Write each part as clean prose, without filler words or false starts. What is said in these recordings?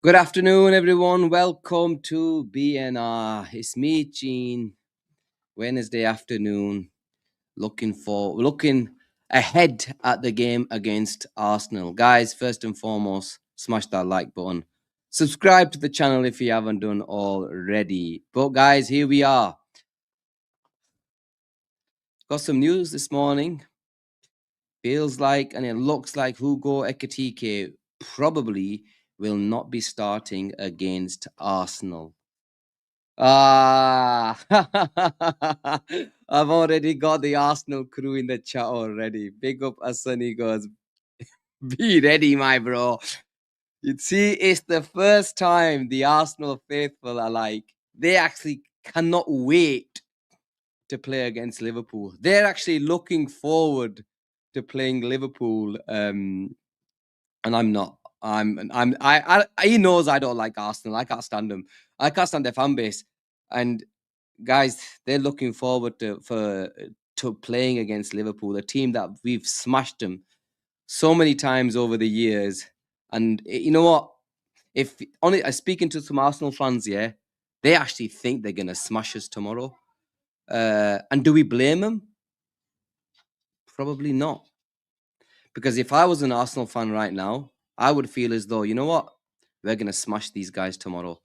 Good afternoon, everyone. Welcome to BNR. It's me, Gene. Wednesday afternoon. Looking ahead at the game against Arsenal. Guys, first and foremost, smash that like button. Subscribe to the channel if you haven't done already. But guys, here we are. Got some news this morning. Feels like, and it looks like Hugo Ekitike probably will not be starting against Arsenal. I've already got the Arsenal crew in the chat already. Big up Asim, he goes, be ready, my bro. You see, it's the first time the Arsenal faithful are like, they actually cannot wait to play against Liverpool. They're actually looking forward to playing Liverpool. And I'm not. He knows I don't like Arsenal. I can't stand them. I can't stand their fan base. And guys, they're looking forward to playing against Liverpool, a team that we've smashed them so many times over the years. And you know what? If only speaking to some Arsenal fans, yeah, they actually think they're gonna smash us tomorrow. And do we blame them? Probably not. Because if I was an Arsenal fan right now, I would feel as though, you know what, we're gonna smash these guys tomorrow.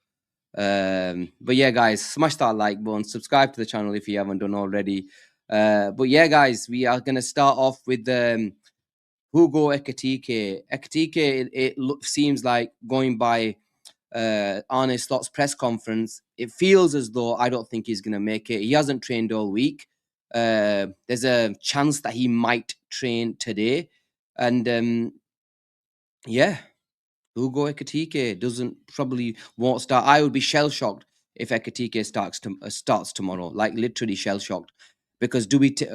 But yeah, guys, smash that like button, subscribe to the channel if you haven't done already. But yeah, guys, we are gonna start off with Hugo Ekitike. Ekitike, it seems like going by Arne Slot's press conference, it feels as though I don't think he's gonna make it. He hasn't trained all week. There's a chance that he might train today, and yeah. Hugo Ekitike won't start. I would be shell shocked if Ekitike starts tomorrow, like literally shell shocked. Because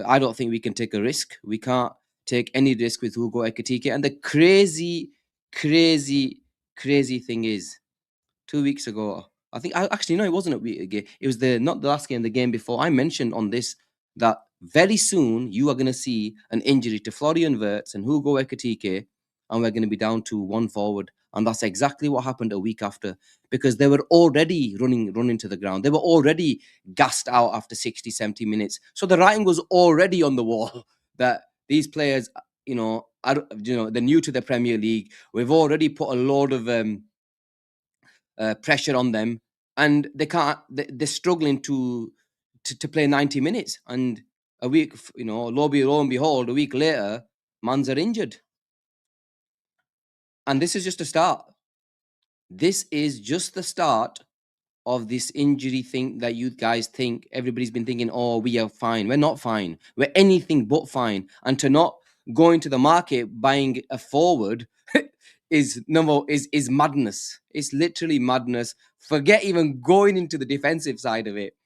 I don't think we can take a risk. We can't take any risk with Hugo Ekitike. And the crazy thing is, 2 weeks ago, I think actually no, it wasn't a week ago. It was not the last game, the game before. I mentioned on this that very soon you are going to see an injury to Florian Wirtz and Hugo Ekitike, and we're going to be down to one forward. And that's exactly what happened a week after, because they were already running to the ground. They were already gassed out after 60, 70 minutes. So the writing was already on the wall that these players, they're new to the Premier League. We've already put a load of pressure on them, and they can't. They're struggling to play 90 minutes. And a week, lo and behold, a week later, mans are injured. And this is just a start. This is just the start of this injury thing that you guys think. Everybody's been thinking, oh, we are fine. We're not fine. We're anything but fine. And to not go into the market buying a forward is madness. It's literally madness. Forget even going into the defensive side of it.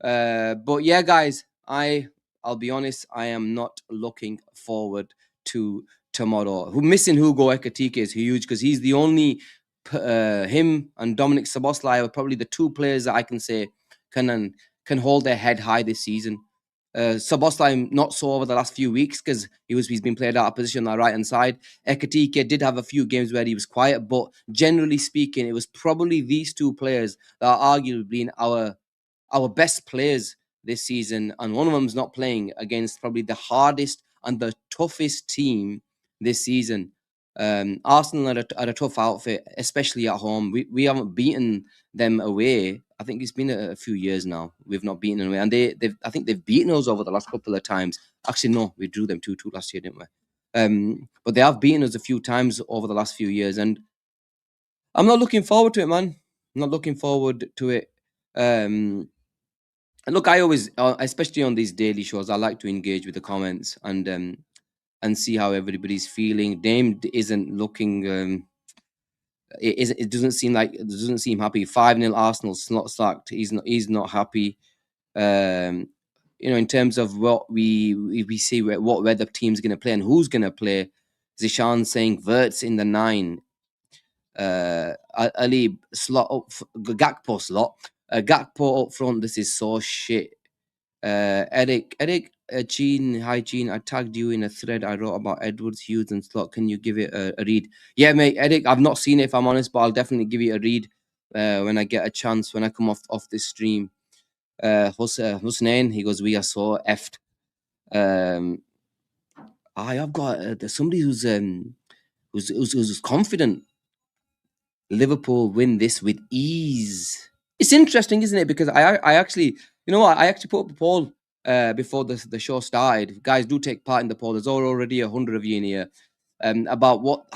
But yeah, guys, I'll be honest, I am not looking forward to tomorrow. Missing Hugo Ekitike is huge, because he's the only him and Dominic Szoboszlai are probably the two players that I can say can hold their head high this season. Szoboszlai not so over the last few weeks, because he's been played out of position on the right hand side. Ekitike did have a few games where he was quiet, but generally speaking, it was probably these two players that are arguably been our best players this season, and one of them's not playing against probably the hardest and the toughest team this season. Arsenal are a tough outfit, especially at home. We haven't beaten them away. I think it's been a few years now. We've not beaten them away, and I think they've beaten us over the last couple of times. Actually, no, we drew them 2-2 last year, didn't we? But they have beaten us a few times over the last few years, and I'm not looking forward to it, man. I'm not looking forward to it. Look, I always, especially on these daily shows, I like to engage with the comments and see how everybody's feeling. Dame isn't looking. It doesn't seem happy. 5-0 Arsenal, not sacked. He's not happy. In terms of what we see where the team's going to play and who's going to play. Zishan saying Wirtz in the 9. Ali slot up, Gakpo slot, Gakpo up front. This is so shit. Eric, Gene, hi Gene. I tagged you in a thread I wrote about Edwards, Hughes, and Slot. Can you give it a read? Yeah, mate, Eric. I've not seen it if I'm honest, but I'll definitely give it a read when I get a chance when I come off this stream. Husnain, he goes, we are so effed. I've got there's somebody who's confident Liverpool win this with ease. It's interesting, isn't it? Because I actually, you know what, I actually put up a poll before the show started. Guys, do take part in the poll. There's already 100 of you in here. About what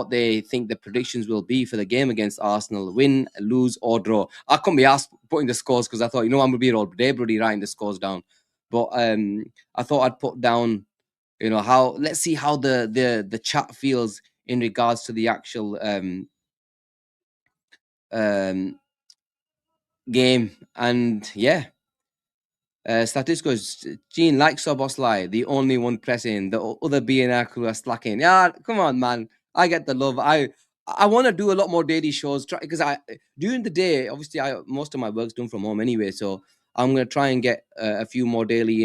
they think the predictions will be for the game against Arsenal: win, lose, or draw. I couldn't be asked putting the scores because I thought, I'm gonna be all day bloody writing the scores down. But I thought I'd put down, how, let's see how the chat feels in regards to the actual game. And yeah, statistics, Gene, like Soboslai, the only one pressing, the other BNR crew are slacking. Yeah, come on, man. I get the love. I want to do a lot more daily shows because during the day, obviously, most of my work's done from home anyway, so I'm gonna try and get a few more dailies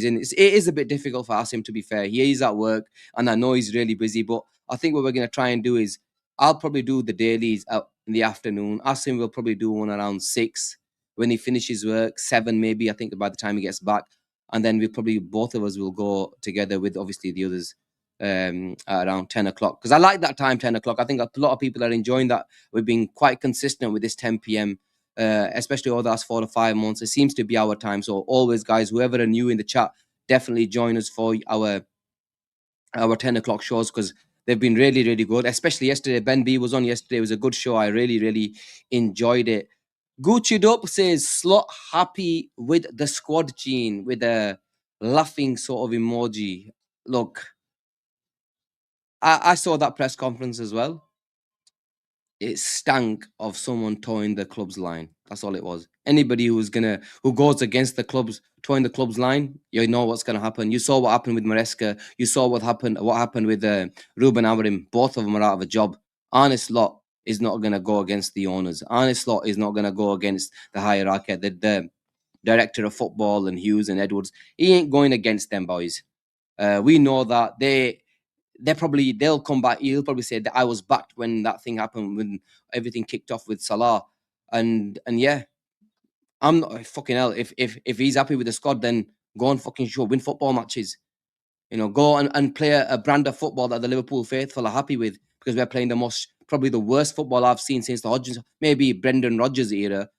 in. It is a bit difficult for Asim, to be fair. He is at work, and I know he's really busy. But I think what we're gonna try and do is I'll probably do the dailies out in the afternoon. Asim will probably do one around 6 when he finishes work, 7 maybe, I think, by the time he gets back. And then we probably, both of us will go together with obviously the others at around 10 o'clock. Because I like that time, 10 o'clock. I think a lot of people are enjoying that. We've been quite consistent with this 10 p.m., especially over the last 4 to 5 months. It seems to be our time. So always, guys, whoever are new in the chat, definitely join us for our 10 o'clock shows, because they've been really, really good. Especially yesterday. Ben B was on yesterday. It was a good show. I really, really enjoyed it. Gucci Up says, Slot happy with the squad, Gene, with a laughing sort of emoji. Look, I saw that press conference as well. It stank of someone towing the club's line. That's all it was. Anybody who goes against the club's towing the club's line, you know what's gonna happen. You saw what happened with Maresca. You saw what happened with Ruben Amorim. Both of them are out of a job. Arne Slot is not gonna go against the owners. Arne Slot is not gonna go against the hierarchy. The director of football and Hughes and Edwards. He ain't going against them boys. We know that they'll come back. He'll probably say that I was backed when that thing happened, when everything kicked off with Salah, and yeah, I'm not fucking hell. If he's happy with the squad, then go and fucking show, win football matches. Go and play a brand of football that the Liverpool faithful are happy with, because we're playing probably the worst football I've seen since the Hodgins, maybe Brendan Rodgers era.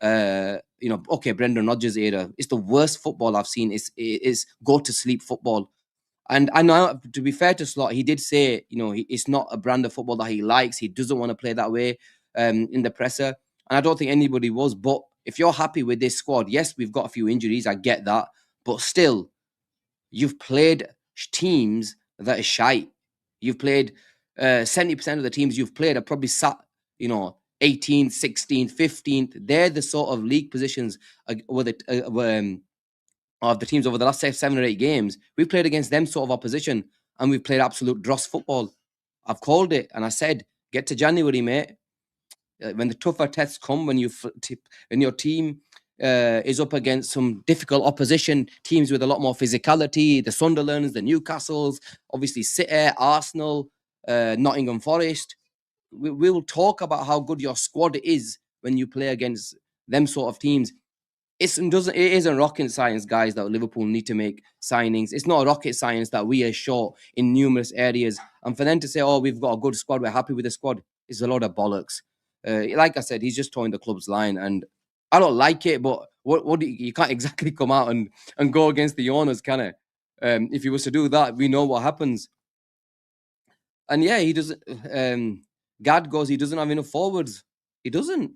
Okay, Brendan Rodgers era. It's the worst football I've seen. Is go to sleep football. And I know, to be fair to Slot, he did say, it's not a brand of football that he likes. He doesn't want to play that way in the presser. And I don't think anybody was. But if you're happy with this squad, yes, we've got a few injuries. I get that. But still, you've played teams that are shite. You've played 70% of the teams you've played are probably sat, 18th, 16th, 15th. They're the sort of league positions of the teams over the last 7 or 8 games. We've played against them sort of opposition, and we've played absolute dross football. I've called it, and I said, get to January, mate. When the tougher tests come, when your team is up against some difficult opposition, teams with a lot more physicality, the Sunderlands, the Newcastles, obviously City, Arsenal, Nottingham Forest. We will talk about how good your squad is when you play against them sort of teams. It isn't rocket science, guys, that Liverpool need to make signings. It's not rocket science that we are short in numerous areas. And for them to say, oh, we've got a good squad, we're happy with the squad, is a lot of bollocks. Like I said, he's just towing the club's line, and I don't like it, but you can't exactly come out and go against the owners, can it? If he was to do that, we know what happens. And yeah, he doesn't. Gad goes, he doesn't have enough forwards. He doesn't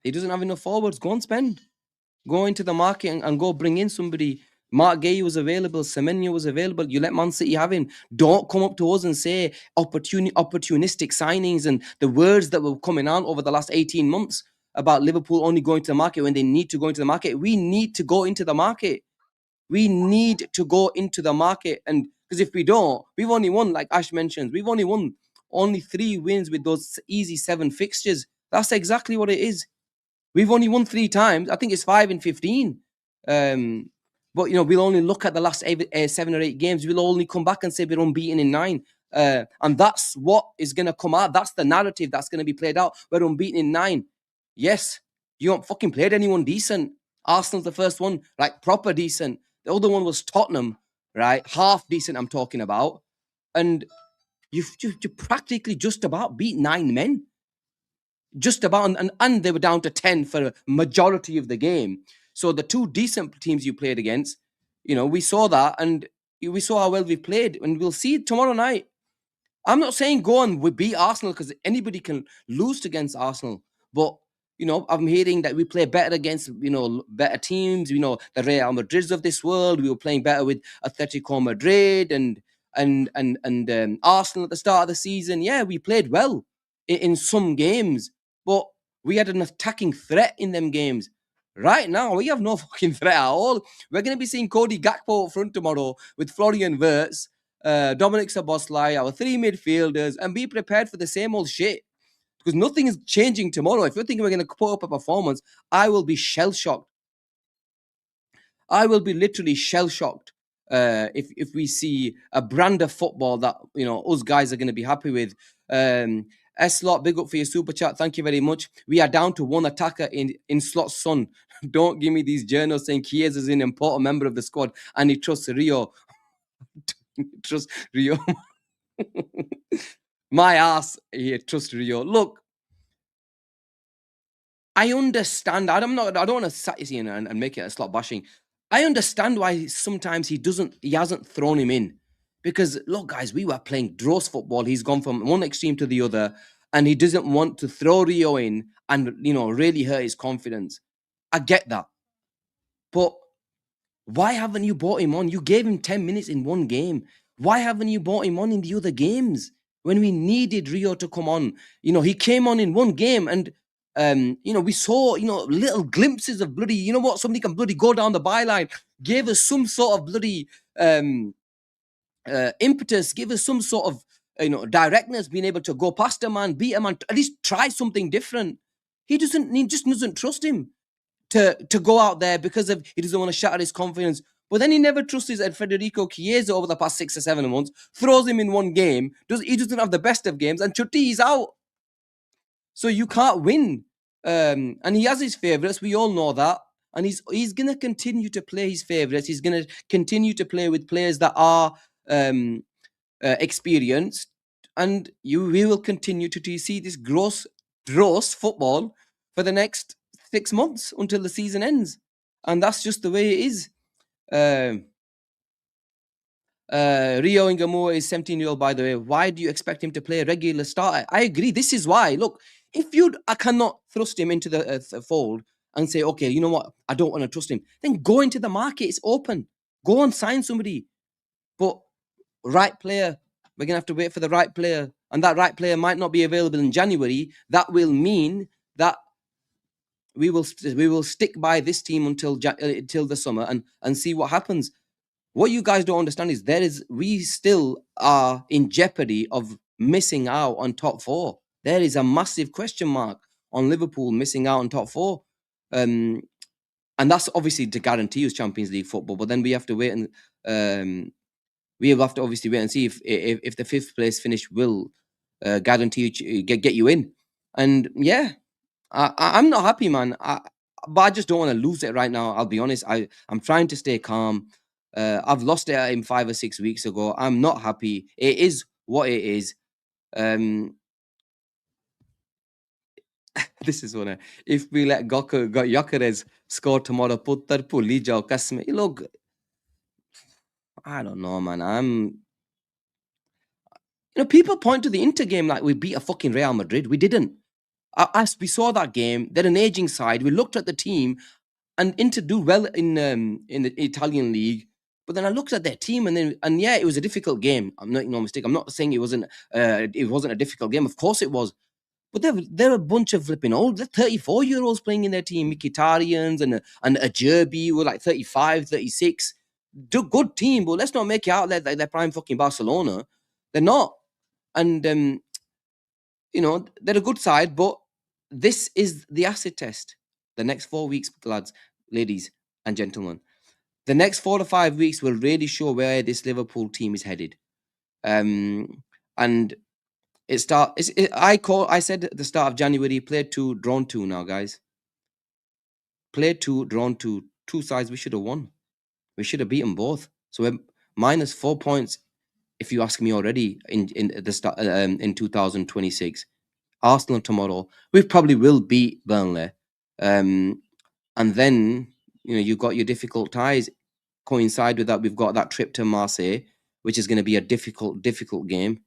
have enough forwards. Go and spend. Go into the market and go bring in somebody. Mark Gay was available. Semenyo was available. You let Man City have him. Don't come up to us and say opportunistic signings and the words that were coming out over the last 18 months about Liverpool only going to the market when they need to go into the market. We need to go into the market. We need to go into the market. And because if we don't, we've only won, like Ash mentions, we've only won only 3 wins with those easy 7 fixtures. That's exactly what it is. We've only won 3 times. I think it's 5 and 15. But we'll only look at the last 7 or 8 games. We'll only come back and say we're unbeaten in 9. And that's what is going to come out. That's the narrative that's going to be played out. We're unbeaten in 9. Yes, you haven't fucking played anyone decent. Arsenal's the first one, like proper decent. The other one was Tottenham, right? Half decent, I'm talking about. And you practically just about beat 9 men. Just about, and they were down to 10 for a majority of the game. So the 2 decent teams you played against, we saw that, and we saw how well we played, and we'll see tomorrow night. I'm not saying go and we beat Arsenal, because anybody can lose against Arsenal, but I'm hearing that we play better against better teams. The Real Madrids of this world. We were playing better with Atletico Madrid and Arsenal at the start of the season. Yeah, we played well in some games, but we had an attacking threat in them games. Right now, we have no fucking threat at all. We're going to be seeing Cody Gakpo up front tomorrow with Florian Wirtz, Dominic Szoboszlai, our 3 midfielders, and be prepared for the same old shit. Because nothing is changing tomorrow. If you're thinking we're going to put up a performance, I will be shell-shocked. I will be literally shell-shocked if we see a brand of football that us guys are going to be happy with. S-Slot, big up for your super chat. Thank you very much. We are down to 1 attacker in Slot's son. Don't give me these journals saying Chiesa is an important member of the squad and he trusts Rio. Trust Rio. My ass here, trust Rio. Look, I understand. I don't want to sit here and make it a Slot bashing. I understand why sometimes he hasn't thrown him in. Because, look, guys, we were playing dross football. He's gone from one extreme to the other, and he doesn't want to throw Rio in and, really hurt his confidence. I get that. But why haven't you brought him on? You gave him 10 minutes in one game. Why haven't you brought him on in the other games? When we needed Rio to come on, he came on in one game, and we saw, little glimpses of bloody, somebody can bloody go down the byline, gave us some sort of bloody impetus, give us some sort of, directness, being able to go past a man, beat a man, at least try something different. He just doesn't trust him to go out there because he doesn't want to shatter his confidence. But then he never trusts Federico Chiesa over the past 6 or 7 months, throws him in one game, he doesn't have the best of games, and Chutti is out. So you can't win. And he has his favourites, we all know that. And he's going to continue to play his favourites. He's going to continue to play with players that are experienced. And we will continue to see this gross football for the next 6 months until the season ends. And that's just the way it is. Rio Ingamura is 17-year-old, by the way. Why do you expect him to play a regular starter? I agree. This is why. Look, if I cannot thrust him into the fold and say, okay, you know what? I don't want to trust him. Then go into the market. It's open. Go and sign somebody. But right player, we're going to have to wait for the right player. And that right player might not be available in January. That will mean that we will stick by this team until the summer and see what happens. What you guys don't understand is we still are in jeopardy of missing out on top 4. There is a massive question mark on Liverpool missing out on top 4. And that's obviously to guarantee us Champions League football. But then we have to wait and we will have to obviously wait and see if the 5th place finish will guarantee you, get you in. And yeah, I'm not happy, man. But I just don't want to lose it right now. I'll be honest. I'm trying to stay calm. I've lost it at him 5 or 6 weeks ago. I'm not happy. It is what it is. This is one. If we let Gyökeres score tomorrow, puttar pulli jao kasme. Look, I don't know, man. People point to the Inter game like we beat a fucking Real Madrid. We didn't. As we saw that game, they're an aging side. We looked at the team, and Inter do well in the Italian league. But then I looked at their team, and yeah, it was a difficult game. I'm not no mistake. I'm not saying it wasn't a difficult game. Of course it was. But they're a bunch of flipping old. They're 34-year-olds playing in their team. Mkhitaryan's and Ajerbi were like 35, 36. Good team, but let's not make it out like they're prime fucking Barcelona. They're not. And you know, they're a good side, but this is the acid test. The next 4 weeks, lads, ladies, and gentlemen, the next 4 to 5 weeks will really show where this Liverpool team is headed. And I said at the start of January, played two, drawn two now, guys. Played two, drawn two. Two sides we should have won. We should have beaten both. So we're minus 4 points, if you ask me already, in the start in 2026. Arsenal tomorrow. We probably will beat Burnley. And then, you know, you've got your difficult ties. Coincide with that, we've got that trip to Marseille, which is going to be a difficult game.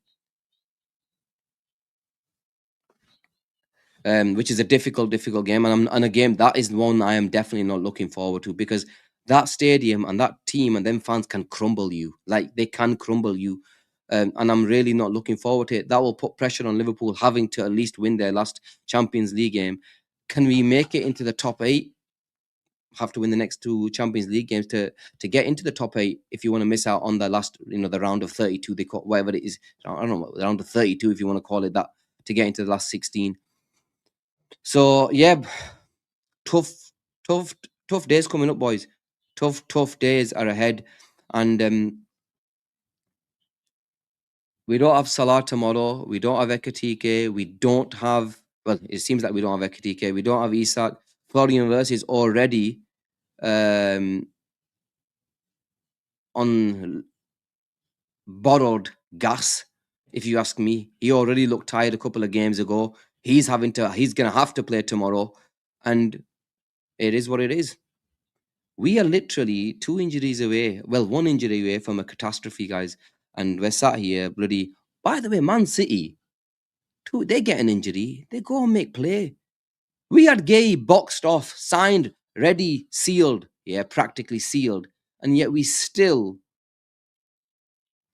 Which is a difficult game, and a game that is one I am definitely not looking forward to, because that stadium and that team and them fans can crumble you. Like, they can crumble you. And I'm really not looking forward to it. That will put pressure on Liverpool, having to at least win their last Champions League game. Can we make it into the top 8? Have to win the next 2 Champions League games to get into the top 8. If you want to miss out on the last, you know, the round of 32, they call whatever it is. I don't know, the round of 32, if you want to call it that, to get into the last 16. So yeah, tough days coming up, boys. Tough days are ahead, and we don't have Salah tomorrow. We don't have Ekitike. We don't have. Well, it seems like we don't have Ekitike. We don't have Isak. Florian Wirtz is already on borrowed gas, if you ask me. He already looked tired a couple of games ago. He's gonna have to play tomorrow, and it is what it is. We are literally 2 injuries away. Well, 1 injury away from a catastrophe, guys. And we're sat here, bloody. By the way, Man City, they get an injury, they go and make play. We had Gay boxed off, signed, ready, sealed. Yeah, practically sealed. And yet we still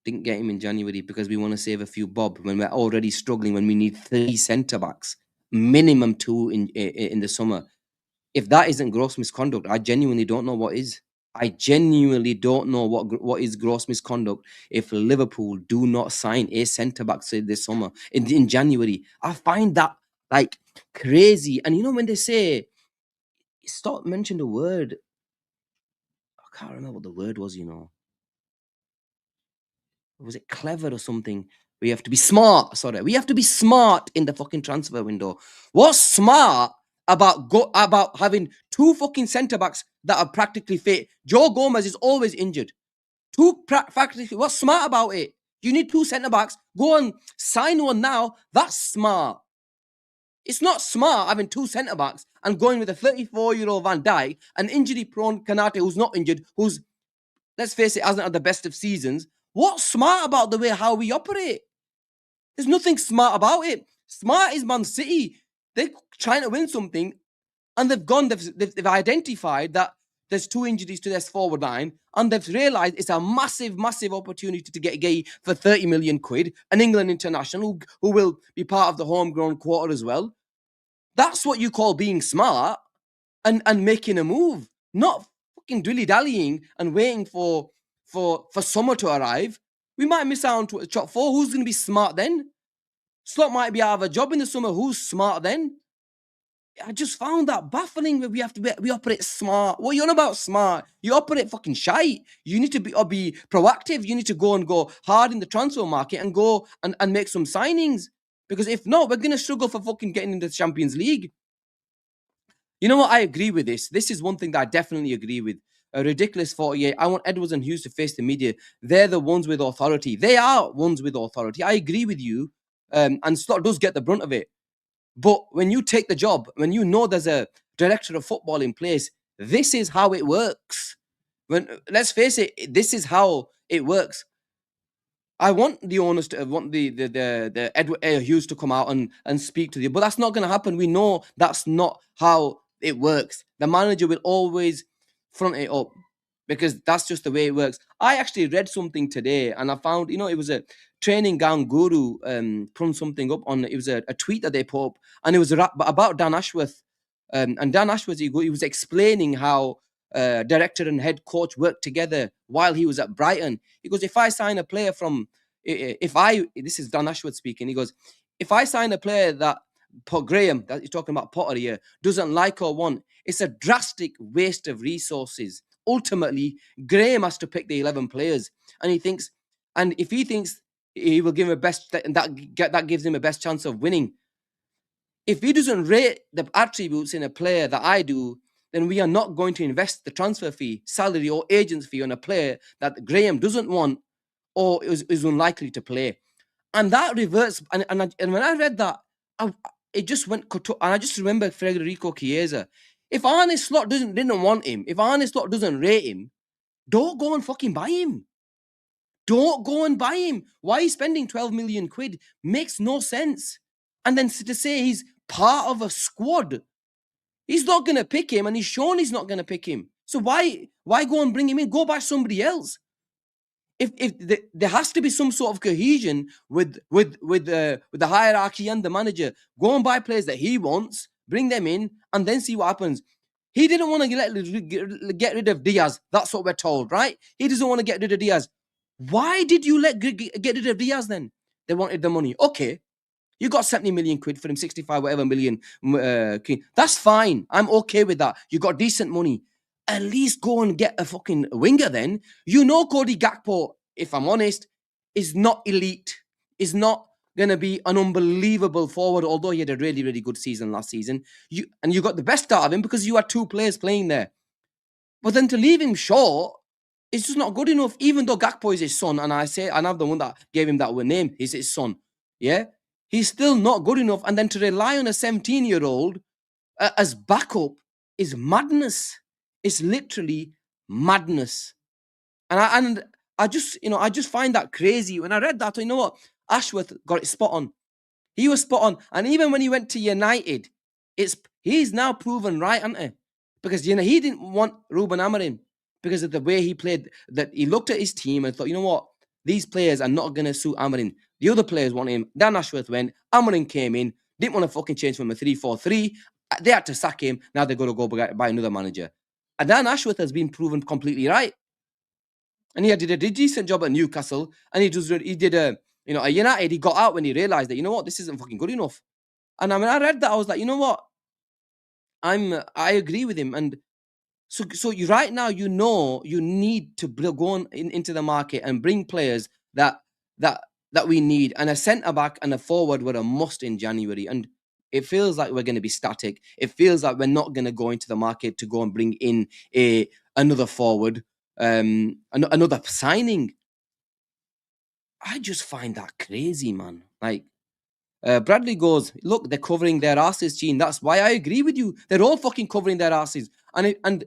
didn't get him in January because we want to save a few bob when we're already struggling, when we need 3 centre backs, minimum 2 in the summer. If that isn't gross misconduct, I genuinely don't know what is. I genuinely don't know what is gross misconduct if Liverpool do not sign a centre back say this summer in January. I find that like crazy. And you know when they say, stop mentioning the word, I can't remember what the word was. You know, was it clever or something? We have to be smart. Sorry, we have to be smart in the fucking transfer window. What's smart about having 2 fucking centre backs that are practically fit? Joe Gomez is always injured. Practically, what's smart about it? You need 2 centre backs. Go and sign one now. That's smart. It's not smart having 2 centre backs and going with a 34-year-old Van Dijk, an injury-prone Kanate who's not injured, who's, let's face it, hasn't had the best of seasons. What's smart about the way how we operate? There's nothing smart about it. Smart is Man City. They're trying to win something, and they've identified that there's 2 injuries to this forward line, and they've realised it's a massive opportunity to get Gay for 30 million quid, an England international who will be part of the homegrown quarter as well. That's what you call being smart and making a move, not fucking dilly-dallying and waiting for summer to arrive. We might miss out on top 4. Who's going to be smart then? Slot might be out of a job in the summer. Who's smart then? I just found that baffling. Where we operate smart. What are you on about smart? You operate fucking shite. You need to be proactive. You need to go hard in the transfer market and go and make some signings. Because if not, we're gonna struggle for fucking getting into the Champions League. You know what? I agree with this. This is one thing that I definitely agree with. A ridiculous 48. I want Edwards and Hughes to face the media. They're the ones with authority. They are ones with authority. I agree with you. And Slot does get the brunt of it. But when you take the job, when you know there's a director of football in place, this is how it works. Let's face it, this is how it works. I want the owners to want the Edward Hughes to come out and speak to you, but that's not going to happen. We know that's not how it works. The manager will always front it up because that's just the way it works. I actually read something today and I found, it was a training ground guru put something up on. It was a tweet that they put up, and it was about Dan Ashworth. And Dan Ashworth, he was explaining how director and head coach worked together while he was at Brighton. He goes, if I sign a player this is Dan Ashworth speaking, he goes, If I sign a player that Graham, that you're talking about Potter here, doesn't like or want, it's a drastic waste of resources. Ultimately, Graham has to pick the 11 players, and if he thinks he will give him a best, that gives him a best chance of winning. If he doesn't rate the attributes in a player that I do, then we are not going to invest the transfer fee, salary, or agent's fee on a player that Graham doesn't want or is unlikely to play. And that reverts. And when I read that, it just went. And I just remember Federico Chiesa. If Arne Slot didn't want him, if Arne Slot doesn't rate him, don't go and fucking buy him. Don't go and buy him. Why are you spending 12 million quid? Makes no sense. And then to say he's part of a squad, he's not going to pick him, and he's shown he's not going to pick him. So why go and bring him in? Go buy somebody else. If there has to be some sort of cohesion with the hierarchy and the manager. Go and buy players that he wants, bring them in, and then see what happens. He didn't want to get rid of Diaz. That's what we're told, right? He doesn't want to get rid of Diaz. Why did you get rid of Diaz then? They wanted the money. Okay. You got 70 million quid for him, 65 whatever million. That's fine. I'm okay with that. You got decent money. At least go and get a fucking winger then. You know Cody Gakpo, if I'm honest, is not elite. Is not going to be an unbelievable forward, although he had a really, really good season last season. You got the best out of him because you had two players playing there. But then to leave him short, it's just not good enough, even though Gakpo is his son, and I'm the one that gave him that name, is his son. Yeah? He's still not good enough. And then to rely on a 17-year-old as backup is madness. It's literally madness. And I just find that crazy. When I read that, you know what? Ashworth got it spot on. He was spot on. And even when he went to United, he's now proven right, hasn't he? Because he didn't want Ruben Amorim because of the way he played. That he looked at his team and thought, you know what? These players are not going to suit Amorim. The other players want him. Dan Ashworth went. Amorim came in. Didn't want to fucking change from a 3-4-3. They had to sack him. Now they're going to go buy another manager. And Dan Ashworth has been proven completely right. And he did a decent job at Newcastle. And he did a United. He got out when he realized that, you know what, this isn't fucking good enough. And when I read that, I was like, you know what? I agree with him. And so you right now, you need to go into the market and bring players that we need. And a centre back and a forward were a must in January. And it feels like we're going to be static. It feels like we're not going to go into the market to go and bring in another forward, another signing. I just find that crazy, man. Like, Bradley goes, look, they're covering their asses, Gene. That's why I agree with you. They're all fucking covering their asses. And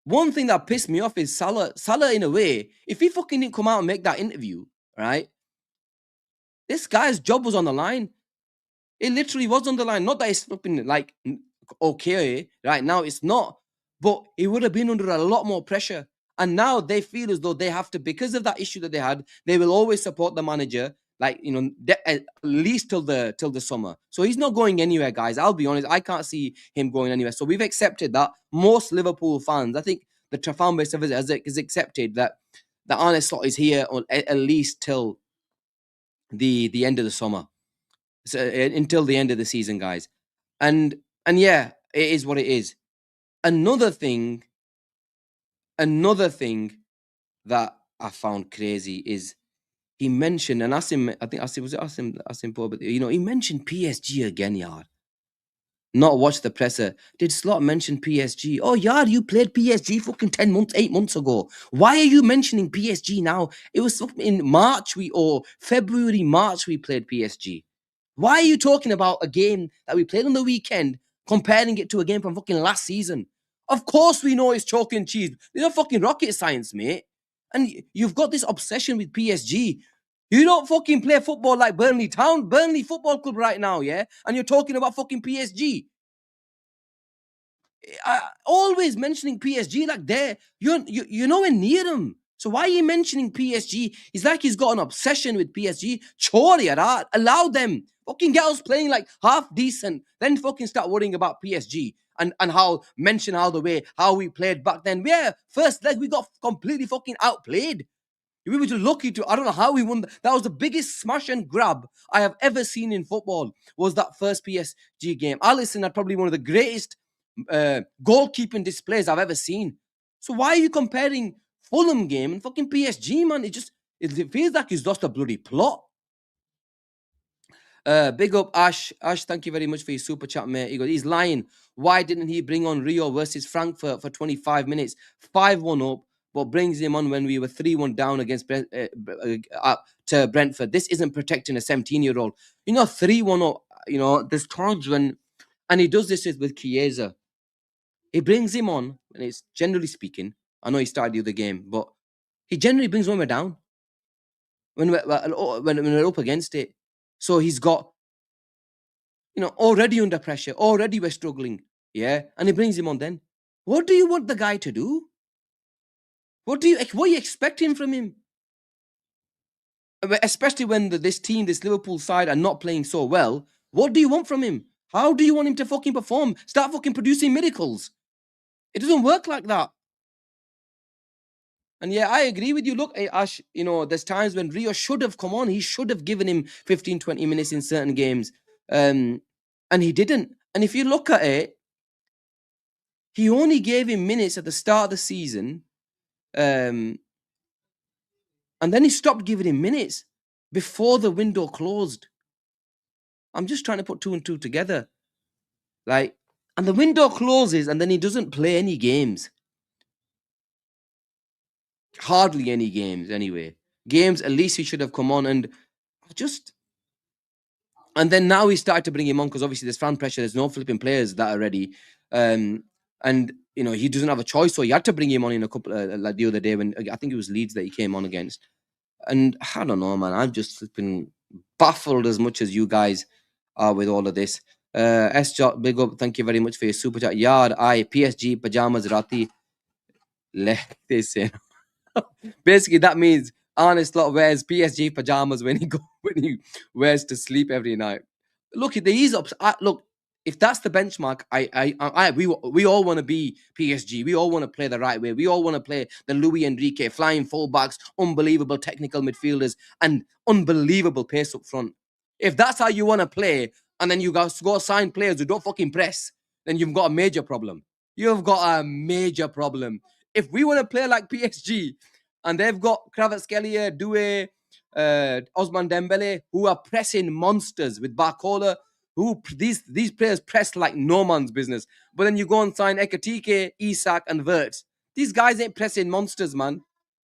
one thing that pissed me off is Salah. Salah, in a way, if he fucking didn't come out and make that interview, right? This guy's job was on the line. It literally was on the line. Not that it's flipping like okay right now. It's not. But he would have been under a lot more pressure. And now they feel as though they have to, because of that issue that they had, they will always support the manager, like, at least till the summer. So he's not going anywhere, guys. I'll be honest. I can't see him going anywhere. So we've accepted that. Most Liverpool fans, I think the fan base of it has accepted that Arne Slot is here at least till the end of the summer. So, until the end of the season, guys. And yeah, it is what it is. Another thing that I found crazy is he mentioned, and Asim, I think Asim, was it Asim Poe, but he mentioned PSG again, Yard. Not watch the presser. Did Slot mention PSG? Oh, Yard, you played PSG fucking 8 months ago. Why are you mentioning PSG now? It was in March February, March we played PSG. Why are you talking about a game that we played on the weekend, comparing it to a game from fucking last season? Of course we know it's chalk and cheese. It's not fucking rocket science, mate. And you've got this obsession with PSG. You don't fucking play football like Burnley Football Club right now, yeah? And you're talking about fucking PSG. Always mentioning PSG like you're nowhere near them. So why are you mentioning PSG? It's like he's got an obsession with PSG. Allow them. Fucking get us playing like half decent. Then fucking start worrying about PSG and how we played back then. Yeah, first leg we got completely fucking outplayed. We were just lucky to. I don't know how we won. That was the biggest smash and grab I have ever seen in football. Was that first PSG game? Alisson had probably one of the greatest goalkeeping displays I've ever seen. So why are you comparing Fulham game and fucking PSG, man? It feels like he's lost a bloody plot. Big up Ash. Ash, thank you very much for your super chat, mate. He goes, he's lying. Why didn't he bring on Rio versus Frankfurt for 25 minutes? 5-1 up, but brings him on when we were 3-1 down against to Brentford. This isn't protecting a 17-year-old. 3-1 up, there's times when, and he does this with Chiesa. He brings him on, and it's generally speaking, I know he started the other game, but he generally brings when we're down, when we're up against it. So he's got, already under pressure, already we're struggling, yeah, and he brings him on then. What do you want the guy to do? What are you expecting from him? Especially when this Liverpool side are not playing so well. What do you want from him? How do you want him to fucking perform? Start fucking producing miracles. It doesn't work like that. And yeah, I agree with you. Look, Ash, there's times when Rio should have come on. He should have given him 15, 20 minutes in certain games. And he didn't. And if you look at it, he only gave him minutes at the start of the season. And then he stopped giving him minutes before the window closed. I'm just trying to put two and two together. And the window closes and then he doesn't play any games. Hardly any games, anyway. Games, at least he should have come on and then now he started to bring him on because obviously there's fan pressure. There's no flipping players that are ready. And he doesn't have a choice. So he had to bring him on in a couple, like the other day when I think it was Leeds that he came on against. And I don't know, man. I'm just flipping baffled as much as you guys are with all of this. S-Jot, big up. Thank you very much for your super chat. Yard, PSG, pajamas, rati. This basically, that means Arne Slot wears PSG pajamas when he wears to sleep every night. Look, look, if that's the benchmark, we all want to be PSG. We all want to play the right way. We all want to play the Luis Enrique flying fullbacks, unbelievable technical midfielders, and unbelievable pace up front. If that's how you want to play, and then you guys go sign players who don't fucking press, then you've got a major problem. You've got a major problem. If we want to play like PSG, and they've got Kvaratskhelia, Doué, Osman Dembele, who are pressing monsters with Barcola, who these players press like no man's business. But then you go and sign Ekitike, Isak, and Wirtz. These guys ain't pressing monsters, man.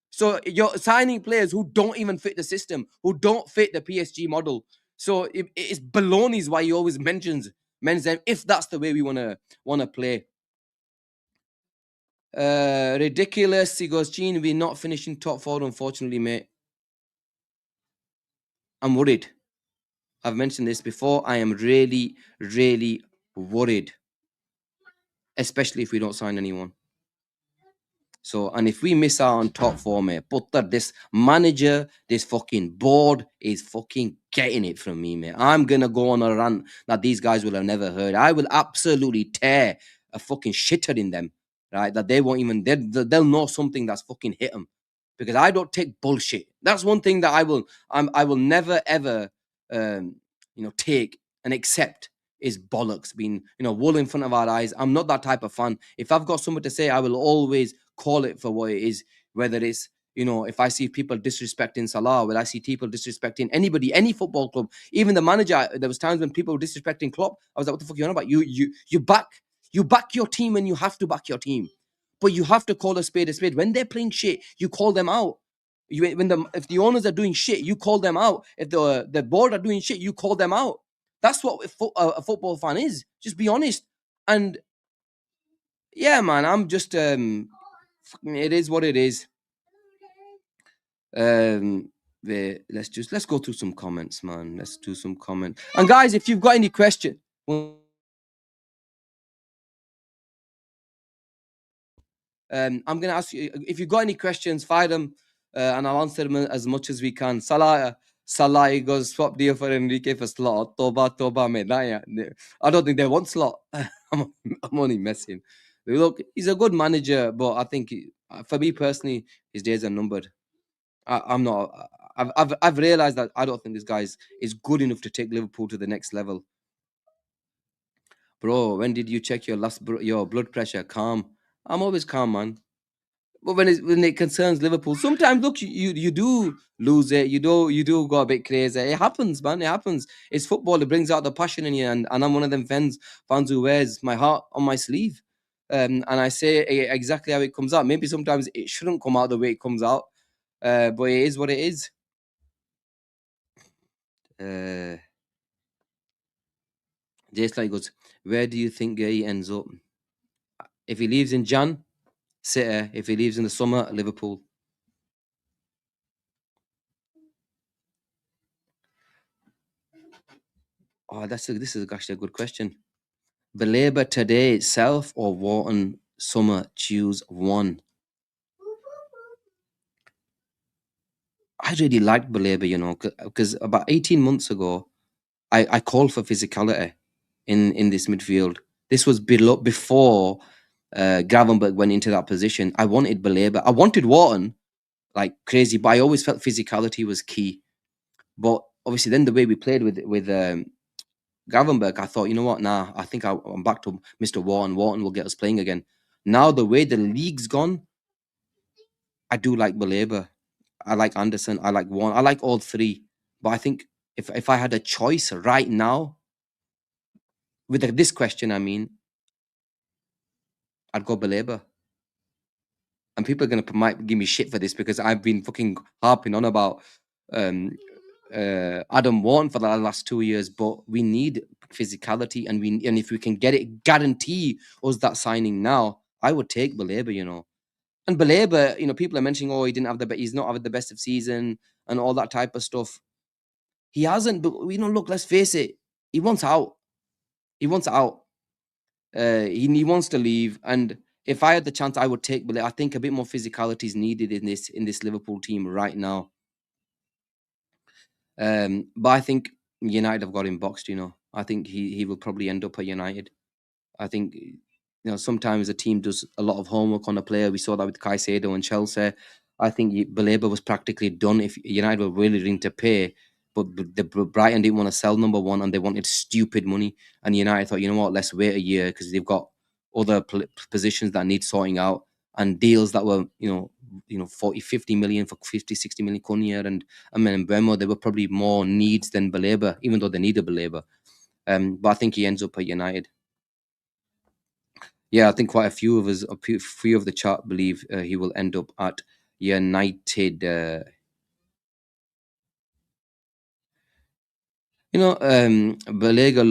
So you're signing players who don't even fit the system, who don't fit the PSG model. So it's baloney's why he always mentions them if that's the way we wanna play. Ridiculous. He goes, Gene, we're not finishing top 4, unfortunately, mate. I'm worried. I've mentioned this before. I am really, really worried. Especially if we don't sign anyone. So, and if we miss out on top 4, mate, but this manager, this fucking board is fucking getting it from me, mate. I'm gonna go on a rant that these guys will have never heard. I will absolutely tear a fucking shitter in them, right? That they won't even, they'll know something that's fucking hit them. Because I don't take bullshit. That's one thing that I will never ever, take and accept is bollocks being, wool in front of our eyes. I'm not that type of fan. If I've got something to say, I will always call it for what it is, whether it's, if I see people disrespecting Salah, when I see people disrespecting anybody, any football club, even the manager, there was times when people were disrespecting Klopp. I was like, what the fuck are you on about? You back your team when you have to back your team. But you have to call a spade a spade. When they're playing shit, you call them out. If the owners are doing shit, you call them out. If the board are doing shit, you call them out. That's what a football fan is. Just be honest. And yeah, man, I'm just it is what it is. Let's go through some comments, man. Let's do some comments. And guys, if you've got any questions, I'm gonna ask you if you've got any questions, fire them, and I'll answer them as much as we can. Salah goes swap deal for Enrique for Slot. Toba, mate. I don't think they want Slot. I'm only messing. Look, he's a good manager, but I think for me personally, his days are numbered. I'm not. I've realized that I don't think this guy is good enough to take Liverpool to the next level, bro. When did you check your your blood pressure? Calm. I'm always calm, man. But when it concerns Liverpool, sometimes look, you do lose it. You do go a bit crazy. It happens, man. It happens. It's football. It brings out the passion in you, and I'm one of them fans who wears my heart on my sleeve. And I say exactly how it comes out. Maybe sometimes it shouldn't come out the way it comes out, but it is what it is. Uh, Just like goes, where do you think Gay ends up? If he leaves in Jan, City. If he leaves in the summer, Liverpool. Oh, this is actually a good question. Belabor today itself or Wharton summer? Choose one. I really liked Belabor, because about 18 months ago, I called for physicality in this midfield. This was before Gravenberg went into that position. I wanted Belabor. I wanted Wharton like crazy, but I always felt physicality was key. But obviously, then the way we played with Gravenberg, I thought, you know what? Nah, I think I'm back to Mr. Wharton. Wharton will get us playing again. Now the way the league's gone, I do like Belabor. I like Anderson. I like one. I like all three. But I think if I had a choice right now with this question, I mean, I'd go Belabor. And people are gonna might give me shit for this because I've been fucking harping on about um Adam Warren for the last 2 years. But we need physicality, and if we can get it, guarantee us that signing now, I would take Belabor. And Belabor, people are mentioning, oh, he's not having the best of season and all that type of stuff. He hasn't, but look, let's face it. He wants out. He wants out. He wants to leave. And if I had the chance, I would take Belabor. I think a bit more physicality is needed in this Liverpool team right now. But I think United have got him boxed. I think he will probably end up at United. I think sometimes a team does a lot of homework on a player. We saw that with Caicedo and Chelsea. I think Baleba was practically done if United were really willing to pay, but the Brighton didn't want to sell number one and they wanted stupid money. And United thought, you know what, let's wait a year because they've got other positions that need sorting out and deals that were 40, 50 million for 50, 60 million Cunha and Bremo. There were probably more needs than Baleba, even though they needed Baleba. But I think he ends up at United. Yeah, I think quite a few of us, a few of the chart believe he will end up at United. Baleba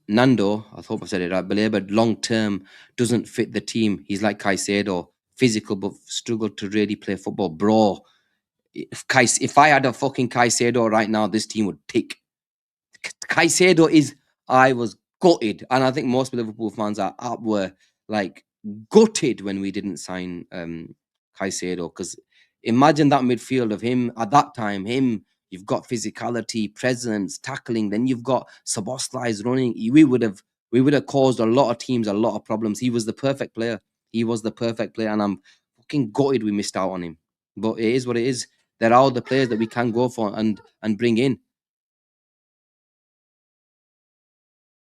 Nando, I hope I said it right. Baleba long term doesn't fit the team. He's like Caicedo, physical but struggled to really play football. Bro, if I had a fucking Caicedo right now, this team would tick. Caicedo I was gutted, and I think most Liverpool fans were like gutted when we didn't sign Caicedo, because imagine that midfield of him at that time. You've got physicality, presence, tackling. Then you've got Szoboszlai's running. We would have caused a lot of teams a lot of problems. He was the perfect player. He was the perfect player, and I'm fucking gutted we missed out on him. But it is what it is. There are the players that we can go for and bring in.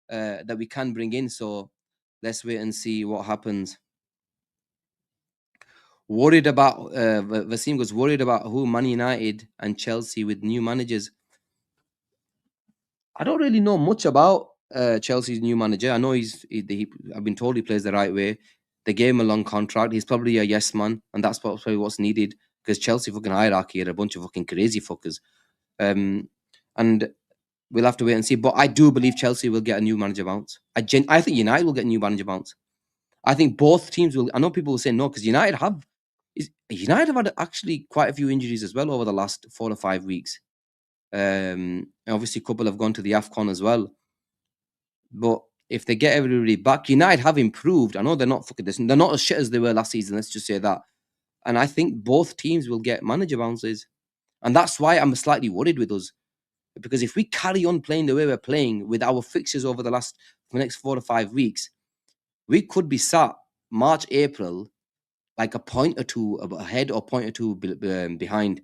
That we can bring in. So let's wait and see what happens. Worried about Vasim was worried about who Man United and Chelsea with new managers. I don't really know much about Chelsea's new manager. I know I've been told he plays the right way. They gave him a long contract. He's probably a yes man, and that's probably what's needed because Chelsea fucking hierarchy are a bunch of fucking crazy fuckers. And we'll have to wait and see. But I do believe Chelsea will get a new manager bounce. I think United will get a new manager bounce. I think both teams will. I know people will say no because United have had actually quite a few injuries as well over the last 4 to 5 weeks. Obviously, a couple have gone to the AFCON as well. But if they get everybody back, United have improved. I know they're not fucking this. They're not as shit as they were last season. Let's just say that. And I think both teams will get manager bounces, and that's why I'm slightly worried with us. Because if we carry on playing the way we're playing with our fixtures over the next 4 to 5 weeks, we could be sat March, April like a point or two ahead or point or two behind.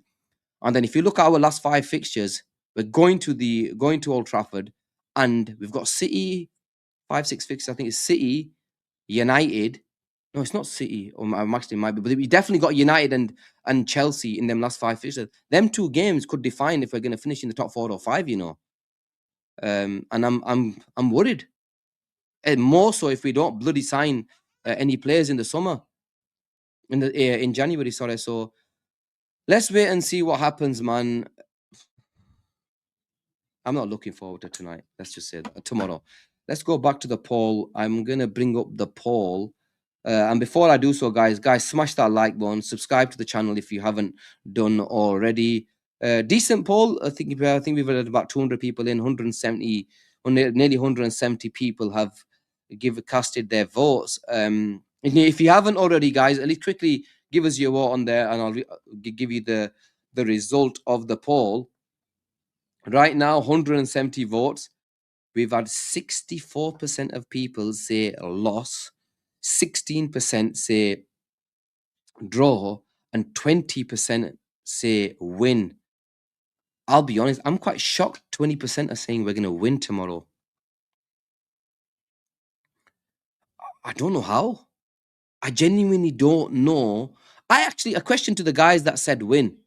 And then if you look at our last 5 fixtures, we're going to Old Trafford, and we've got City 5-6 fixtures. I think it's City, United. No, it's not City. Or actually, it might be, but we definitely got United and Chelsea in them last 5 fixtures. Them 2 games could define if we're going to finish in the top 4 or 5. And I'm worried, and more so if we don't bloody sign any players in the summer, in January. Sorry. So let's wait and see what happens, man. I'm not looking forward to tonight. Let's just say that. Tomorrow. Let's go back to the poll. I'm going to bring up the poll. And before I do so, guys, smash that like button. Subscribe to the channel if you haven't done already. Decent poll. I think we've had about 200 people in. 170, nearly 170 people have casted their votes. If you haven't already, guys, at least quickly give us your vote on there, and I'll give you the result of the poll. Right now, 170 votes. We've had 64% of people say loss, 16% say draw, and 20% say win. I'll be honest, I'm quite shocked 20% are saying we're going to win tomorrow. I don't know how. I genuinely don't know. A question to the guys that said win.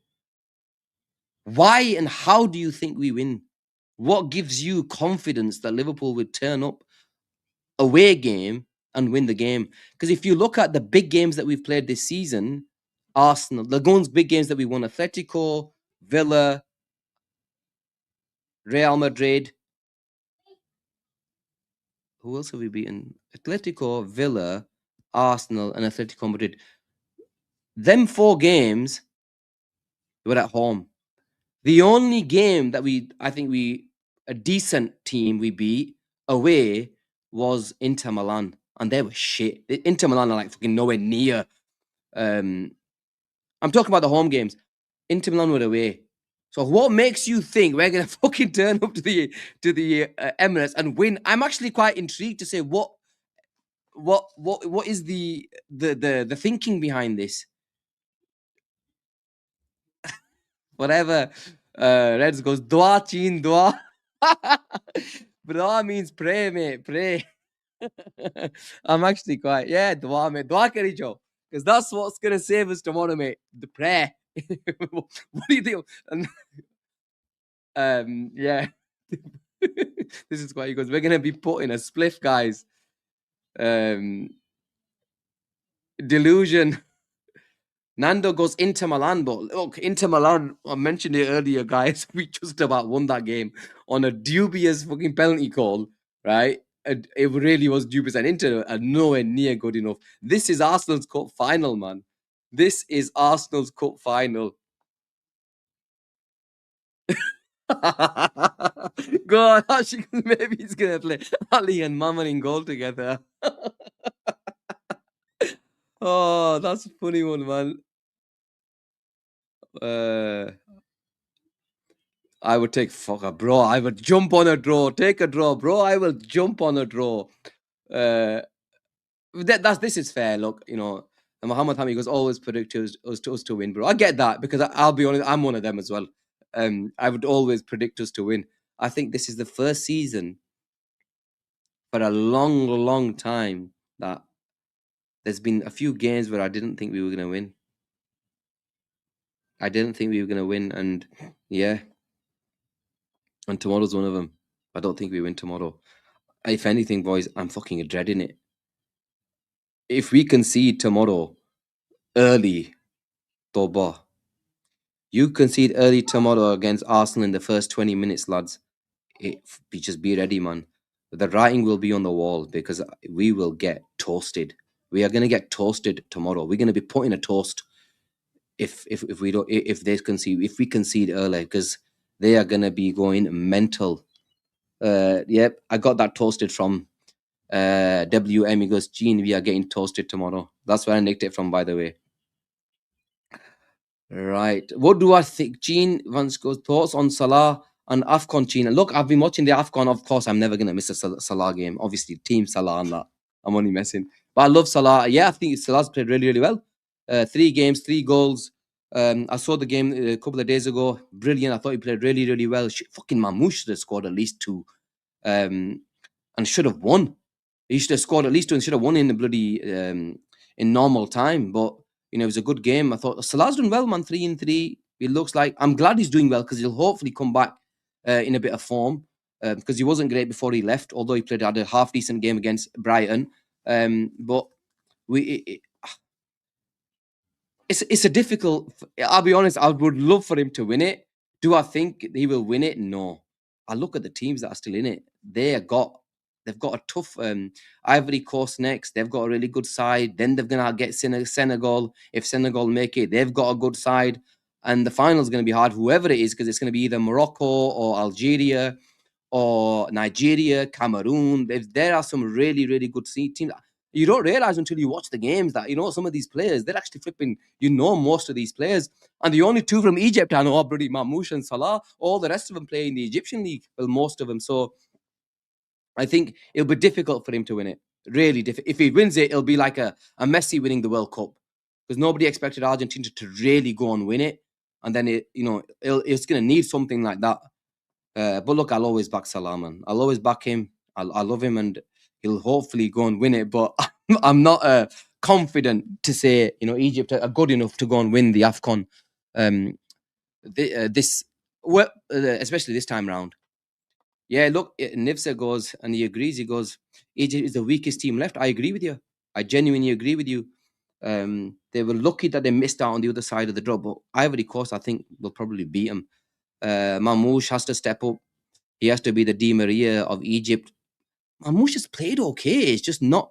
Why and how do you think we win? What gives you confidence that Liverpool would turn up away game and win the game? Because if you look at the big games that we've played this season, Arsenal, the big games that we won, Atletico, Villa, Real Madrid. Who else have we beaten? Atletico, Villa, Arsenal, and Atletico Madrid. Them 4 games were at home. The only game that a decent team we beat away was Inter Milan, and they were shit. Inter Milan are like fucking nowhere near. I'm talking about the home games. Inter Milan were away. So what makes you think we're gonna fucking turn up to the Emirates and win? I'm actually quite intrigued to say what is the thinking behind this? Whatever. Reds goes dua chin dua. Dua means pray, mate. Pray. I'm actually quite dua, mate. Dua kari jo, because that's what's gonna save us tomorrow, mate. The prayer. What do you think? Yeah. This is quite. He goes, we're gonna be put in a spliff, guys. Delusion. Nando goes Inter Milan, but look, Inter Milan, I mentioned it earlier, guys. We just about won that game on a dubious fucking penalty call, right? It really was dubious, and Inter are nowhere near good enough. This is Arsenal's cup final, man. This is Arsenal's cup final. Go on, maybe he's gonna play Ali and Maman in goal together. Oh, that's a funny one, man. I would take bro. I would jump on a draw. Take a draw, bro. I will jump on a draw. This is fair. Look, Muhammad Hami goes always predict us to win, bro. I get that, because I'll be honest, I'm one of them as well. I would always predict us to win. I think this is the first season for a long, long time that there's been a few games where I didn't think we were going to win. I didn't think we were going to win, and yeah. And tomorrow's one of them. I don't think we win tomorrow. If anything, boys, I'm fucking dreading it. If we concede tomorrow early, Toba. You concede early tomorrow against Arsenal in the first 20 minutes, lads. Just be ready, man. The writing will be on the wall, because we will get toasted. We are going to get toasted tomorrow. We're going to be put in a toast if we concede early, because they are going to be going mental. Yep, I got that toasted from WM. He goes, Gene, we are getting toasted tomorrow. That's where I nicked it from, by the way. Right. What do I think? Gene once goes, thoughts on Salah and AFCON, Gene. Look, I've been watching the AFCON. Of course, I'm never going to miss a Salah game. Obviously, Team Salah and that. I'm only messing. But I love Salah. Yeah, I think Salah's played really, really well. Three games, three goals. I saw the game a couple of days ago. Brilliant. I thought he played really, really well. Fucking Mamouche should have scored at least two, um, and should have won. He should have scored at least two and should have won in the bloody in normal time. But it was a good game. I thought Salah's doing well, man. 3-3. It looks like I'm glad he's doing well because he'll hopefully come back in a bit of form because he wasn't great before he left. Although he had a half decent game against Brighton, but we it's a difficult. I'll be honest. I would love for him to win it. Do I think he will win it? No. I look at the teams that are still in it. They've got a tough Ivory Coast next. They've got a really good side. Then they're gonna get Senegal. If Senegal make it, they've got a good side. And the final is going to be hard, whoever it is, because it's going to be either Morocco or Algeria or Nigeria, Cameroon. There are some really, really good teams. You don't realize until you watch the games that, some of these players, they're actually flipping, most of these players. And the only two from Egypt I know are bloody Mamouche and Salah. All the rest of them play in the Egyptian league. Well, most of them. So I think it'll be difficult for him to win it. Really difficult. If he wins it, it'll be like a Messi winning the World Cup. Because nobody expected Argentina to really go and win it. And then it's going to need something like that. But look, I'll always back Salah, man. I'll always back him. I love him, and he'll hopefully go and win it. But I'm not confident to say, Egypt are good enough to go and win the AFCON. Especially this time round. Yeah, look, Nivsa goes, and he agrees. He goes, Egypt is the weakest team left. I agree with you. I genuinely agree with you. They were lucky that they missed out on the other side of the draw, but Ivory Coast, I think, will probably beat them. Mamouche has to step up. He has to be the Di Maria of Egypt. Mamouche has played okay. It's just not,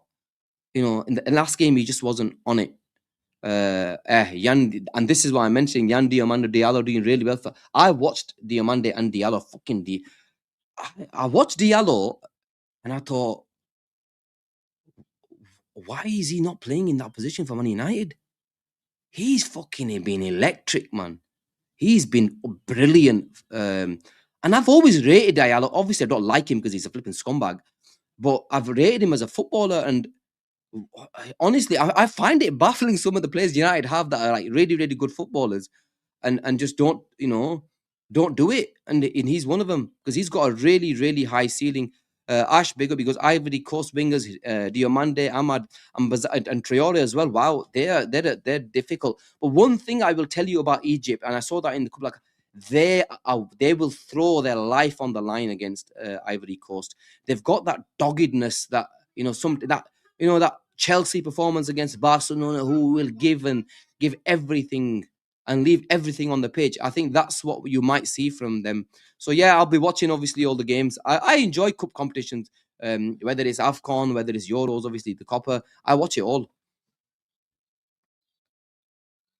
in the last game, he just wasn't on it. And this is why I'm mentioning Yan Diomande Diallo doing really well. I watched Diomande and Diallo I watched Diallo and I thought, why is he not playing in that position for Man United? He's fucking been electric, man. He's been brilliant. And I've always rated Diallo. Obviously, I don't like him because he's a flipping scumbag. But I've rated him as a footballer. And honestly, I find it baffling some of the players United have that are like really, really good footballers and just don't do it. And he's one of them because he's got a really, really high ceiling. Ash bigger because Ivory Coast wingers, Diomande, Ahmad, and Traore as well. Wow, they're difficult. But one thing I will tell you about Egypt, and I saw that in the couple, they will throw their life on the line against Ivory Coast. They've got that doggedness that that Chelsea performance against Barcelona, who will give everything and leave everything on the pitch. I think that's what you might see from them. So yeah, I'll be watching obviously all the games. I enjoy cup competitions, whether it's AFCON, whether it's Euros, obviously the Copper. I watch it all.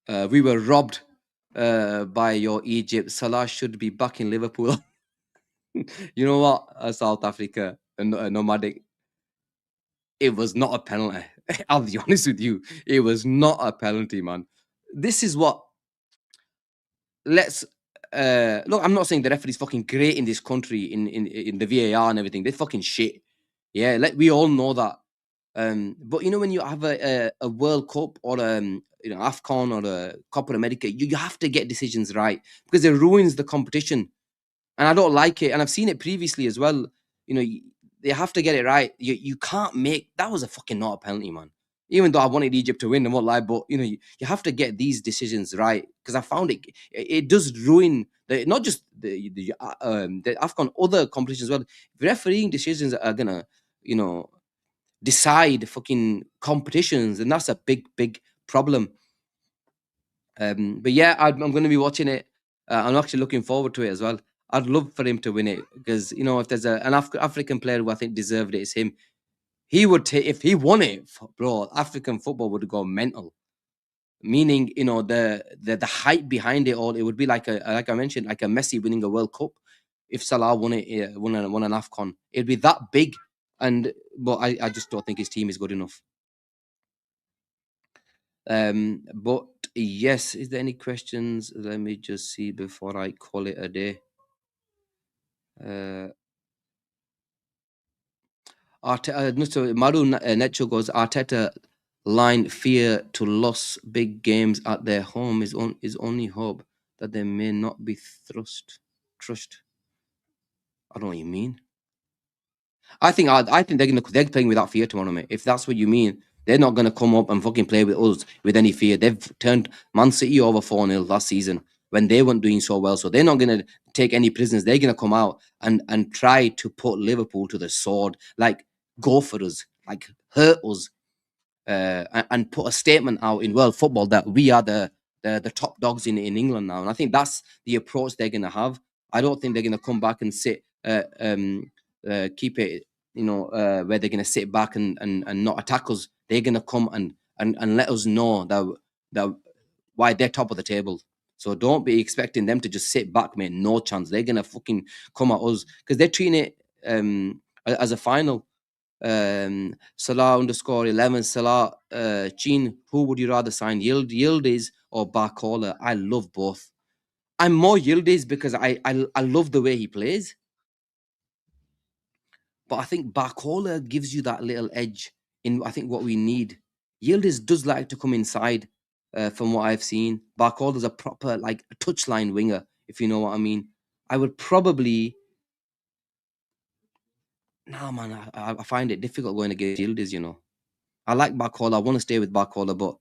We were robbed by your Egypt. Salah should be back in Liverpool. You know what? South Africa, nomadic. It was not a penalty. I'll be honest with you. It was not a penalty, man. This is what let's look. I'm not saying the referee's fucking great in this country in the VAR and everything. They're fucking shit. Yeah, we all know that. But when you have a World Cup or AFCON or a Copa America, you have to get decisions right because it ruins the competition, and I don't like it. And I've seen it previously as well. They have to get it right. You can't make that was a fucking not a penalty, man. Even though I wanted Egypt to win, I won't lie, but you have to get these decisions right because I found it does ruin not just the AFCON, other competitions as well. Refereeing decisions are gonna decide fucking competitions, and that's a big problem. But yeah, I'm going to be watching it. I'm actually looking forward to it as well. I'd love for him to win it because if there's an African player who I think deserved it, it's him. He would take if he won it, bro. African football would go mental. Meaning, the hype behind it all, it would be like I mentioned, like a Messi winning a World Cup. If Salah won it, won an AFCON, it'd be that big. But I just don't think his team is good enough. But yes, is there any questions? Let me just see before I call it a day. Maru Necho goes, Arteta line fear to lose big games at their home is only hope that they may not be crushed. I don't know what you mean. I think they're playing without fear tomorrow, mate. If that's what you mean, they're not gonna come up and fucking play with us with any fear. They've turned Man City over 4-0 last season when they weren't doing so well. So they're not gonna take any prisoners. They're gonna come out and try to put Liverpool to the sword, like go for us, like hurt us, and put a statement out in world football that we are the top dogs in England now. And I think that's the approach they're going to have. I don't think they're going to come back and keep it, where they're going to sit back and not attack us. They're going to come and let us know that why they're top of the table. So don't be expecting them to just sit back, mate. No chance. They're going to fucking come at us because they're treating it as a final. Salah _11 Salah Chin, who would you rather sign, Yildiz or Barcola? I love both. I'm more Yildiz because I love the way he plays, but I think Barcola gives you that little edge in I think what we need. Yildiz does like to come inside, from what I've seen. Barcola's a proper like a touchline winger, if you know what I mean. I would probably man, I find it difficult going against Yildiz. I like Barcola. I want to stay with Barcola, but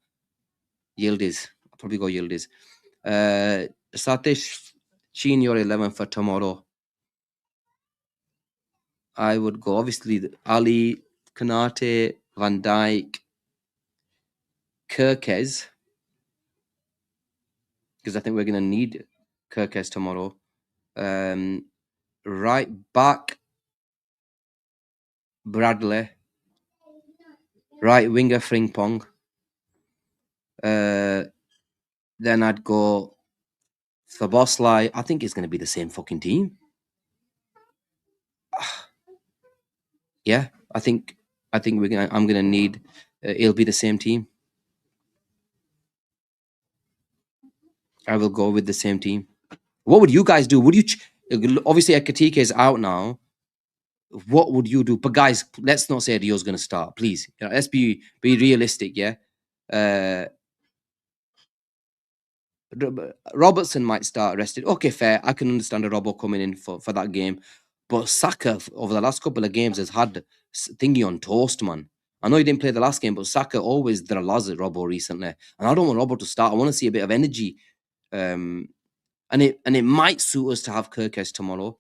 Yildiz. I'll probably go Yildiz. Satish, Chin your 11 for tomorrow. I would go obviously Ali, Kanate, Van Dijk, Kirkes, because I think we're going to need Kirkes tomorrow. Right back, Bradley. Right winger, Frimpong. Then I'd go Szoboszlai. I think it's going to be the same fucking team. Yeah, I think I'm gonna need. It'll be the same team. I will go with the same team. What would you guys do? Would you obviously Ekitike is out now? What would you do? But guys, let's not say Rio's gonna start, please. Let's be realistic. Yeah, Robertson might start rested. Okay, fair. I can understand a Robbo coming in for that game, but Saka over the last couple of games has had thingy on toast, man. I know he didn't play the last game, but Saka always dralas at Robbo recently, and I don't want Robbo to start. I want to see a bit of energy, and it might suit us to have Kirkes tomorrow.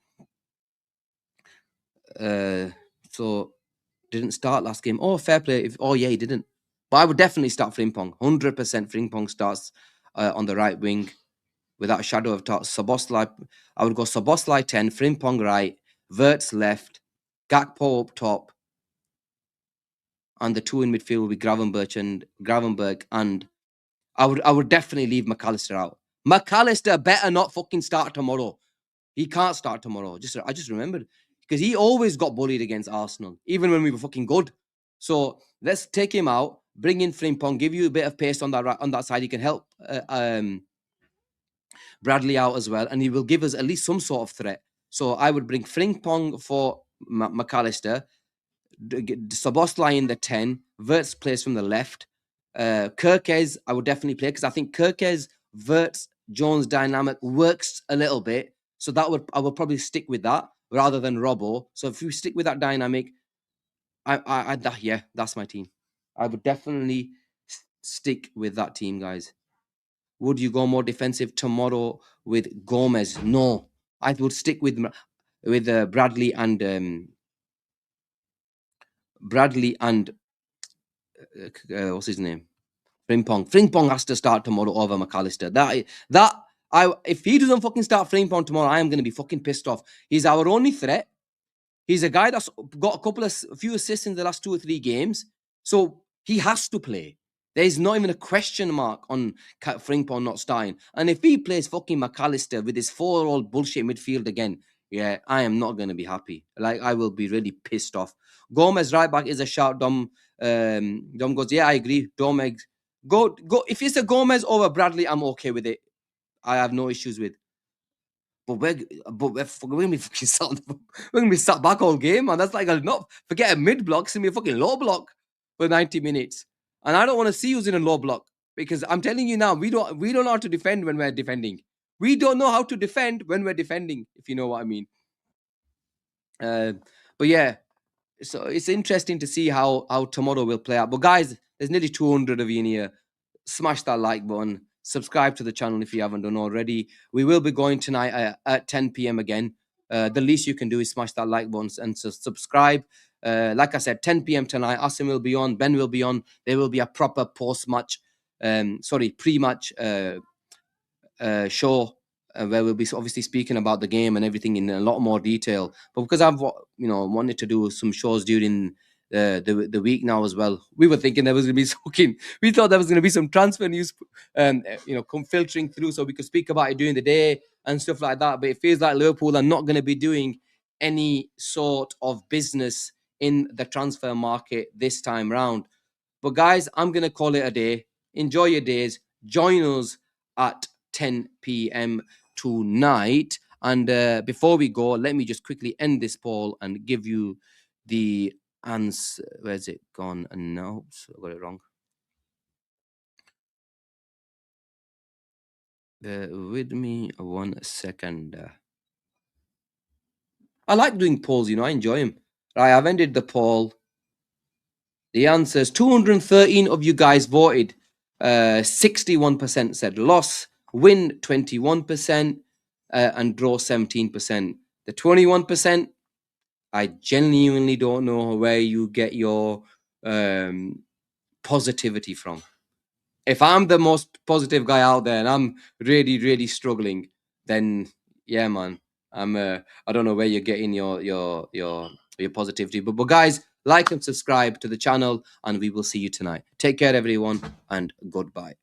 So didn't start last game. Oh, fair play. Yeah, he didn't. But I would definitely start Frimpong. 100% Frimpong starts on the right wing without a shadow of doubt. Szoboszlai, I would go Szoboszlai 10, Frimpong right, Wirtz left, Gakpo up top, and the two in midfield will be Gravenberg, and I would definitely leave McAllister out. McAllister better not fucking start tomorrow. He can't start tomorrow. I just remembered because he always got bullied against Arsenal, even when we were fucking good. So let's take him out, bring in Frimpong, give you a bit of pace on that side. He can help Bradley out as well, and he will give us at least some sort of threat. So I would bring Frimpong for McAllister, Szoboszlai in the 10, Wirtz plays from the left. Kirkes, I would definitely play because I think Kirkes, Wirtz, Jones dynamic works a little bit. So I would probably stick with that rather than Robbo. So if you stick with that dynamic, yeah, that's my team. I would definitely stick with that team, guys. Would you go more defensive tomorrow with Gomez? No, I would stick with Bradley and what's his name? Frimpong. Frimpong has to start tomorrow over McAllister. If he doesn't fucking start Frimpong tomorrow, I am going to be fucking pissed off. He's our only threat. He's a guy that's got a few assists in the last 2 or 3 games. So he has to play. There's not even a question mark on Frimpong not starting. And if he plays fucking McAllister with his 4-year-old bullshit midfield again, yeah, I am not going to be happy. Like, I will be really pissed off. Gomez right back is a shout. Dom goes, yeah, I agree. Gomez, go. If it's a Gomez over Bradley, I'm okay with it. I have no issues with. But we're going to be sat back all game, and that's like not forget a mid block, it's going to be a fucking low block for 90 minutes. And I don't want to see you in a low block, because I'm telling you now, we don't know how to defend when we're defending. We don't know how to defend when we're defending, if you know what I mean. But yeah, so it's interesting to see how tomorrow will play out. But guys, there's nearly 200 of you in here. Smash that like button. Subscribe to the channel if you haven't done already. We will be going tonight at 10 p.m. again. The least you can do is smash that like button and subscribe. Like I said, 10 p.m. tonight. Asim will be on. Ben will be on. There will be a proper post-match, pre-match show where we'll be obviously speaking about the game and everything in a lot more detail. But because I've wanted to do some shows during the week now as well, we were thinking there was going to be we thought there was going to be some transfer news come filtering through so we could speak about it during the day and stuff like that. But it feels like Liverpool are not going to be doing any sort of business in the transfer market this time round. But guys, I'm going to call it a day. Enjoy your days. Join us at 10 p.m. tonight. And before we go, let me just quickly end this poll and give you the answer. Where's it gone? No, I got it wrong. Bear with me 1 second. I like doing polls, I enjoy them. Right, I've ended the poll. The answers, 213 of you guys voted. 61% said loss, win 21%, and draw 17%. The 21%, I genuinely don't know where you get your positivity from. If I'm the most positive guy out there and I'm really, really struggling, then yeah, man, I don't know where you're getting your positivity. But guys, like and subscribe to the channel, and we will see you tonight. Take care, everyone, and goodbye.